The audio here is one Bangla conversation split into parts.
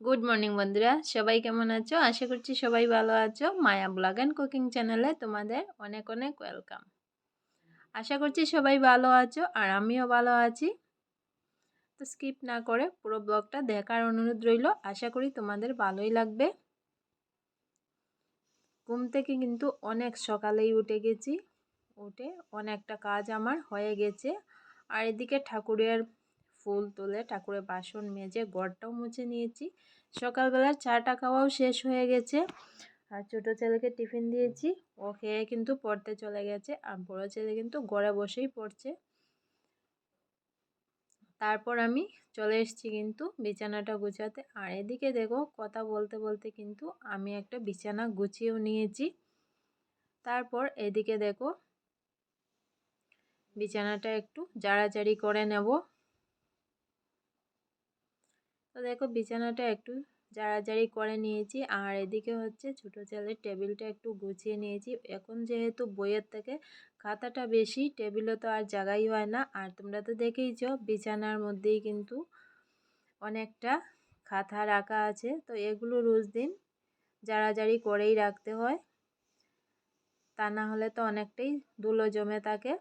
গুড মর্নিং বন্ধুরা, সবাই কেমন আছো? আশা করছি সবাই ভালো আছো। মায়া ব্লগ অ্যান্ড কুকিং চ্যানেলে তোমাদের অনেক অনেক ওয়েলকাম। আশা করছি সবাই ভালো আছো আর আমিও ভালো আছি। তো স্কিপ না করে পুরো ব্লগটা দেখার অনুরোধ রইল। আশা করি তোমাদের ভালোই লাগবে। ঘুম থেকে কিন্তু অনেক সকালেই উঠে গেছি। উঠে অনেকটা কাজ আমার হয়ে গেছে। আর এদিকে ঠাকুরের ফুল তুলে ঠাকুরের বাসন মেজে ঘরটাও মুছে নিয়েছি। সকালবেলার চাটা খাওয়াও শেষ হয়ে গেছে। আর ছোটো ছেলেকে টিফিন দিয়েছি, ও খেয়ে কিন্তু পড়তে চলে গেছে। আর বড় ছেলে কিন্তু ঘরে বসেই পড়ছে। তারপর আমি চলে এসেছি কিন্তু বিছানাটা গুছাতে। আর এদিকে দেখো, কথা বলতে বলতে কিন্তু আমি একটা বিছানা গুছিয়েও নিয়েছি। তারপর এদিকে দেখো, বিছানাটা একটু ঝাড়াঝাড়ি করে নেব। তো দেখো, বিছানাটা একটু ঝাড়াঝাড়ি করে নিয়েছি। আর এদিকে হচ্ছে ছোটো ছেলের টেবিলটা একটু গুছিয়ে নিয়েছি। এখন যেহেতু বইয়ের থেকে খাতাটা বেশি, টেবিলে তো আর জায়গাই হয় না। আর তোমরা তো দেখেইছো বিছানার মধ্যেই কিন্তু অনেকটা খাতা রাখা আছে। তো এগুলো রোজ দিন ঝাড়াঝাড়ি করেই রাখতে হয়, তা না হলে তো অনেকটাই ধুলো জমে থাকে।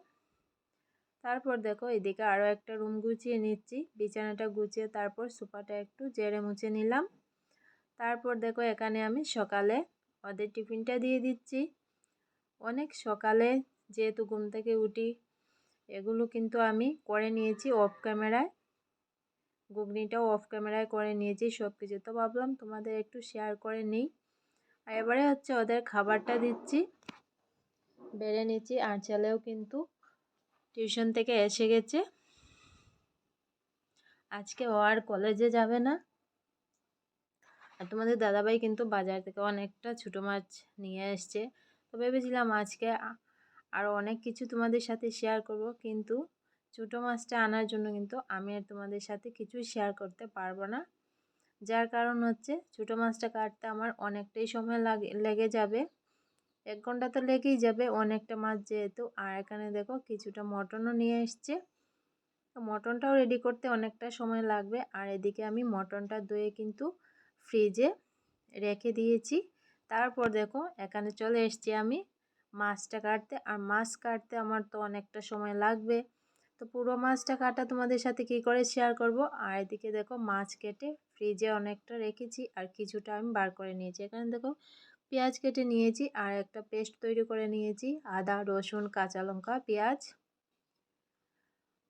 তারপর দেখো, এদিকে আরও একটা রুম গুছিয়ে নিচ্ছি। বিছানাটা গুছিয়ে তারপর সোফাটা একটু ঝেড়ে মুছে নিলাম। তারপর দেখো, এখানে আমি সকালে ওদের টিফিনটা দিয়ে দিচ্ছি। অনেক সকালে যেহেতু ঘুম থেকে উঠি, এগুলো কিন্তু আমি করে নিয়েছি অফ ক্যামেরায়। ঘুগনিটাও অফ ক্যামেরায় করে নিয়েছি সব কিছু। তো ভাবলাম তোমাদের একটু শেয়ার করে নিই। আর এবারে হচ্ছে ওদের খাবারটা দিচ্ছি, বেড়ে নিচ্ছি। আর ছেলেও কিন্তু টিউশন থেকে এসে গেছে। আজকে ও আর কলেজে যাবে না। আর তোমাদের দাদাভাই কিন্তু বাজার থেকে অনেকটা ছোটো মাছ নিয়ে এসছে। তো ভেবেছিলাম আজকে আরও অনেক কিছু তোমাদের সাথে শেয়ার করব, কিন্তু ছোটো মাছটা আনার জন্য কিন্তু আমি আর তোমাদের সাথে কিছুই শেয়ার করতে পারবো না। যার কারণ হচ্ছে ছোটো মাছটা কাটতে আমার অনেকটাই সময় লেগে যাবে। 1 ঘন্টা তো লেগেই যাবে, অনেকটা মাছ যেহেতু। আর এখানে দেখো, কিছুটা মটনও নিয়ে এসছে। তো মটনটাও রেডি করতে অনেকটা সময় লাগবে। আর এদিকে আমি মটনটা ধুয়ে কিন্তু ফ্রিজে রেখে দিয়েছি। তারপর দেখো, এখানে চলে এসেছি আমি মাছটা কাটতে। আর মাছ কাটতে আমার তো অনেকটা সময় লাগবে। তো পুরো মাছটা কাটা তোমাদের সাথে কী করে শেয়ার করব। আর এদিকে দেখো, মাছ কেটে ফ্রিজে অনেকটা রেখেছি আর কিছুটা আমি বার করে নিয়েছি। এখানে দেখো, পেঁয়াজ কেটে নিয়েছি আর একটা পেস্ট তৈরি করে নিয়েছি, আদা রসুন কাঁচা লঙ্কা পেঁয়াজ।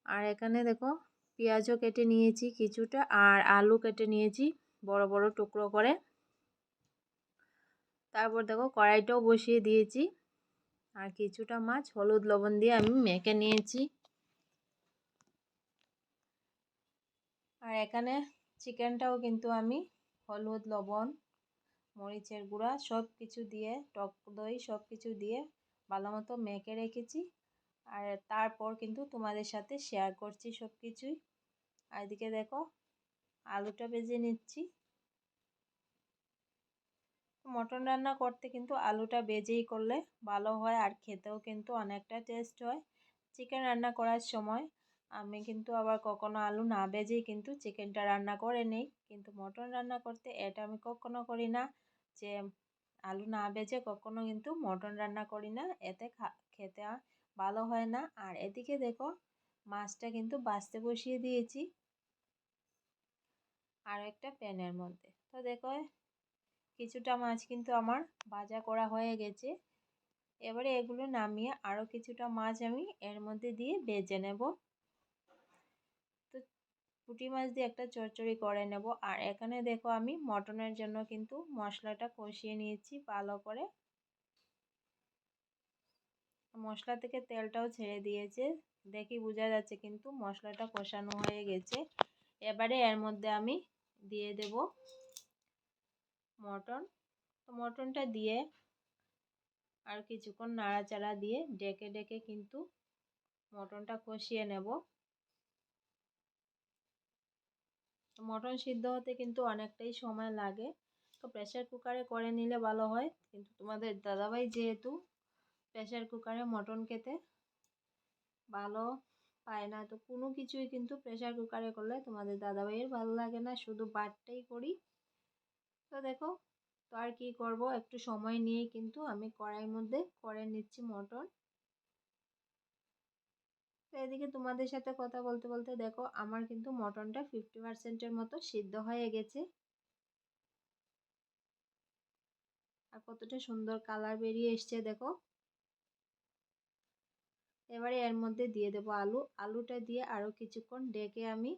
আর এখানে দেখো, পেঁয়াজও কেটে নিয়েছি কিছুটা, আর আলু কেটে নিয়েছি বড় বড় টুকরো করে। তারপর দেখো, কড়াইটাও বসিয়ে দিয়েছি। আর কিছুটা মাছ হলুদ লবণ দিয়ে আমি মেখে নিয়েছি। আর এখানে চিকেনটাও কিন্তু আমি হলুদ লবণ মরিচের গুঁড়া সব কিছু দিয়ে, টক দই সব কিছু দিয়ে ভালো মতো মেখে রেখেছি। আর তারপর কিন্তু তোমাদের সাথে শেয়ার করছি সব কিছুই। আর এদিকে দেখো, আলুটা ভেজে নিচ্ছি। মটন রান্না করতে কিন্তু আলুটা ভেজেই করলে ভালো হয়, আর খেতেও কিন্তু অনেকটা টেস্ট হয়। চিকেন রান্না করার সময় আমি কিন্তু আবার কখনো আলু না ভেজেই কিন্তু চিকেনটা রান্না করে নিই, কিন্তু মটন রান্না করতে এটা আমি কখনো করি না, যে আলু না ভেজে কখনো কিন্তু মটন রান্না করি না। এতে খেতে ভালো হয় না। আর এদিকে দেখো, মাছটা কিন্তু ভাজতে বসিয়ে দিয়েছি আর একটা প্যানের মধ্যে। তো দেখো, কিছুটা মাছ কিন্তু আমার ভাজা করা হয়ে গেছে। এবারে এগুলো নামিয়ে আরও কিছুটা মাছ আমি এর মধ্যে দিয়ে ভেজে নেব। তো পুঁটি মাছ দিয়ে একটা চচ্চড়ি করে নেব। আর এখানে দেখো, আমি মটনের জন্য কিন্তু মশলাটা কষিয়ে নিয়েছি ভালো করে। মশলা থেকে তেলটাও ছেড়ে দিয়েছে, দেখি বোঝা যাচ্ছে কিন্তু মশলাটা কষানো হয়ে গেছে। এবারে এর মধ্যে আমি দিয়ে দেব মটন। তো মটনটা দিয়ে আর কিছুক্ষণ নাড়াচাড়া দিয়ে ডেকে ডেকে কিন্তু মটনটা কষিয়ে নেব। মটন সিদ্ধ হতে কিন্তু অনেকটাই সময় লাগে। তো প্রেসার কুকারে করে নিলে ভালো হয়, কিন্তু তোমাদের দাদাভাই যেহেতু প্রেসার কুকারে মটন খেতে ভালো পায় না, তো কোনো কিছুই কিন্তু প্রেসার কুকারে করলে তোমাদের দাদাভাইয়ের ভালো লাগে না, শুধু ভাতটাই করি। তো দেখো, তো আর কি করব, একটু সময় নিয়ে কিন্তু আমি কড়াইয়ের মধ্যে করে নিচ্ছি মটন। তো এদিকে তোমাদের সাথে কথা বলতে বলতে দেখো আমার কিন্তু মটনটা 50%-এর মতো সিদ্ধ হয়ে গেছে। আর কতটা সুন্দর কালার বেরিয়ে এসছে দেখো। এবারে এর মধ্যে দিয়ে দেবো আলু। আলুটা দিয়ে আরও কিছুক্ষণ ডেকে আমি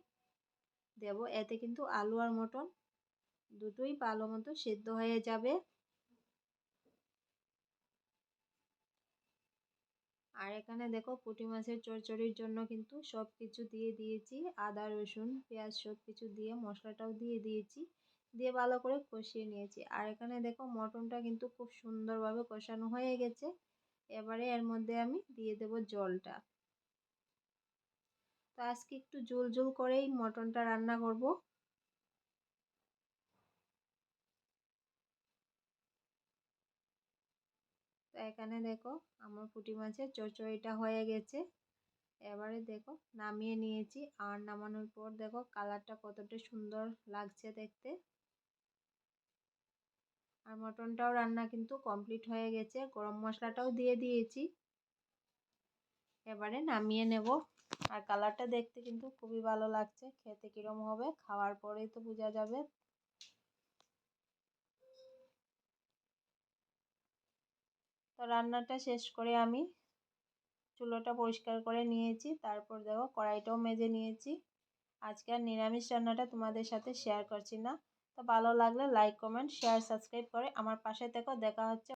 দেব, এতে কিন্তু আলু আর মটন দুটোই ভালো মতো সেদ্ধ হয়ে যাবে। আর এখানে দেখো পুঁটি মাছের চচ্চড়ির জন্য কিন্তু সব কিছু দিয়ে দিয়েছি, আদা রসুন পেঁয়াজ সব কিছু দিয়ে মশলাটাও দিয়ে দিয়েছি, দিয়ে ভালো করে কষিয়ে নিয়েছি। আর এখানে দেখো মটনটা কিন্তু খুব সুন্দরভাবে কষানো হয়ে গেছে। এবারে এর মধ্যে আমি দিয়ে দেব জলটা। তো আজকে একটু ঝোল ঝোল করেই মটনটা রান্না করব। তো এখানে দেখো আমার পুঁটি মাছের চচ্চড়িটা হয়ে গেছে। এবারে দেখো নামিয়ে নিয়েছি। আর নামানোর পর দেখো কালারটা কতটা সুন্দর লাগছে দেখতে। আর মটনটাও রান্না কিন্তু কমপ্লিট হয়ে গেছে, গরম মশলাটাও দিয়ে দিয়েছি। এবারে নামিয়ে নেব। আর কালারটা দেখতে কিন্তু খুবই ভালো লাগছে, খেতে কিরম হবে খাওয়ার পরেই তো বোঝা যাবে। তো রান্নাটা শেষ করে আমি চুলোটা পরিষ্কার করে নিয়েছি, তারপর দেখো কড়াইটাও মেজে নিয়েছি। আজকে আর নিরামিষ রান্নাটা তোমাদের সাথে শেয়ার করছি না। তো ভালো লাগলে লাইক কমেন্ট শেয়ার সাবস্ক্রাইব করে আমার পাশে থেকো। দেখা হচ্ছে